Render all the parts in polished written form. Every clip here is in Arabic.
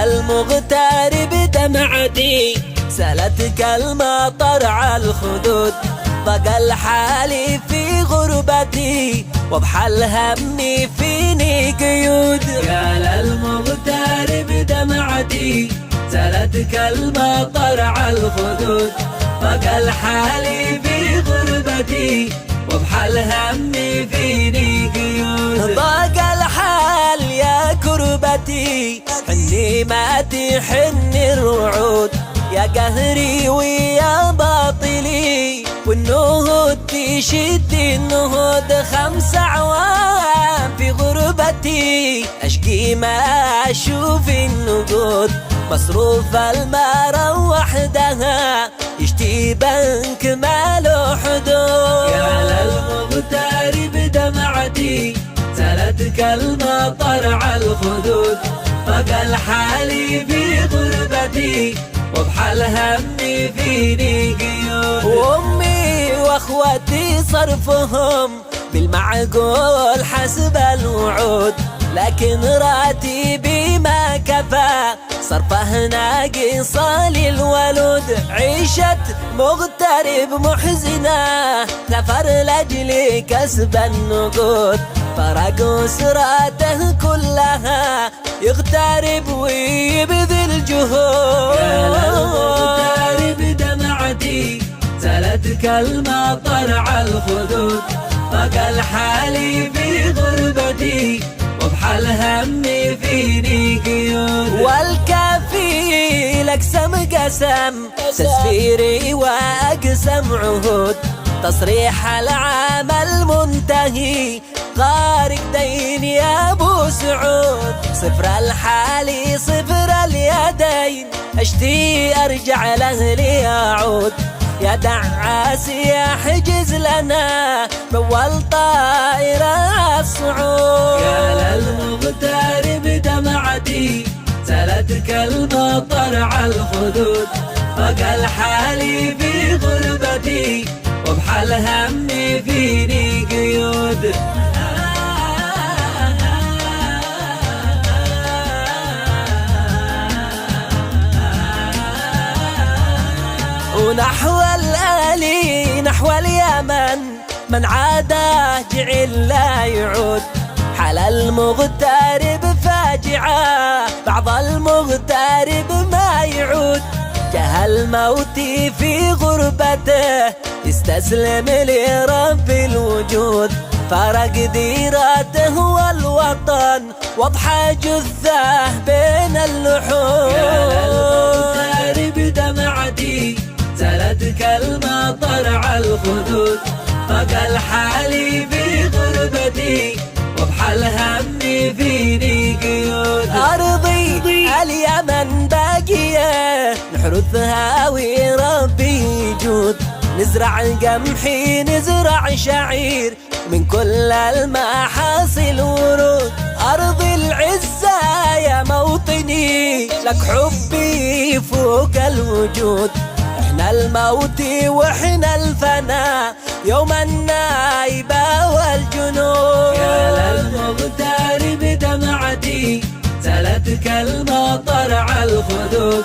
للمغترب دمعتي سالتك المطر على الخدود. ضاق الحالي في غربتي وضحى الهم فيني قيود. يا للمغترب دمعتي سالتك المطر على الخدود. ضاق الحالي في غربتي وضحى الهم فيني قيود. ضاق الحال يا كربتي حني ما تحن الرعود. يا قهري ويا باطلي والنهود تشد النهود. 5 أعوام في غربتي أشقي ما أشوف النقود. مصروف المرة وحدها يشتي بنك ما له حدود. يا للمغترب دمعتي سالتك المطر على الخدود. ضاق الحالي في غربتي وضحى الهم فيني قيود. وامي واخوتي صرفهم بالمعقول حسب الوعود. لكن راتبي ما كفى صرفه ناقص للولود. عيشة مغترب محزنة سفر لاجل كسب النقود. فرق أسرته كلها يغترب ويبذل جهود. يا للمغترب دمعتي سالتك المطر على الخدود. ضاق الحالي في غربتي وضحى الهم فيني قيود. والكفيل اقسم قسم تسفيري واقسم عهود. تصريح العام المنتهي غارق دين يا ابو سعود. صفر الحالي صفر اليدين اشتي ارجع لاهلي اعود. يا دعاس يا حجز لنا بول طائرة الصعود. يا للمغترب دمعتي سالتك المطر على الخدود. ضاق الحالي في غربتي وضحى الهم فيني قيود. ونحو الآلي نحو اليمن من عاده جعل لا يعود. حال المغترب فاجعة بعض المغترب ما يعود. جه الموت في غربته يستسلم لرب الوجود. فرق ديرته والوطن واضحى جثه بين اللحود. يا للمغترب دمعتي سالتك المطر على الخدود. ضاق الحالي في غربتي وضحى الهم فيني قيود. أرضي اليمن باقية نحرثها وربي يجود. نزرع قمحي نزرع شعير من كل المحاصيل ورود. أرض العزة يا موطني لك حبي فوق الوجود. احنا الموت واحنا الفناء يوم النايبة والجنود. يا للمغترب دمعتي سالتك المطر على الخدود.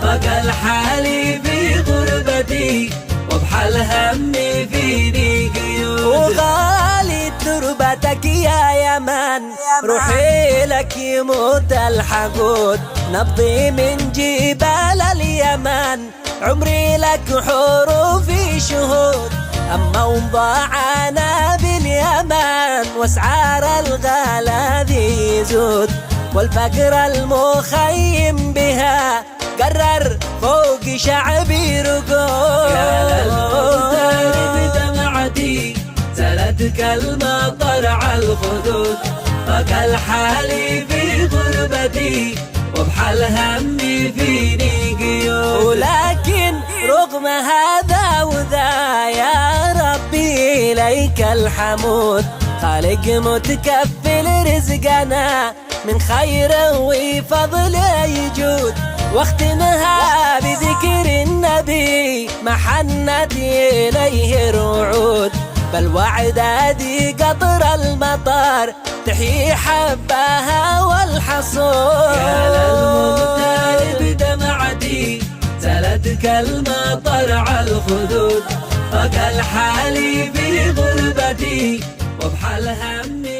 ضاق الحالي في غربتي وضحى الهم فيني قيود. وغالي تربتك يا يمن روحي لك يموت الحقود. نبضي من جبال اليمن عمري لك حروفي شهود. أما وضاعنا باليمن واسعار الغلا ذي يزود. والفقر المخيم بها قرر فوق شعبي رقود. يا للمغترب دمعتي سالتك المطر على الخدود. ضاق الحالي في غربتي وضحى الهم فيني قيود. ولكن رغم هذا وذا يا ربي إليك الحمود. خالق متكفل رزقنا من خير وفضل يجود. واختمها بذكر النبي ما حنت إليه الرعود. فالوعد هذه قطر المطر تحيي حبها والحصول. يا كالمطر على الخدود. فقال حالي في غربتي وبحال همي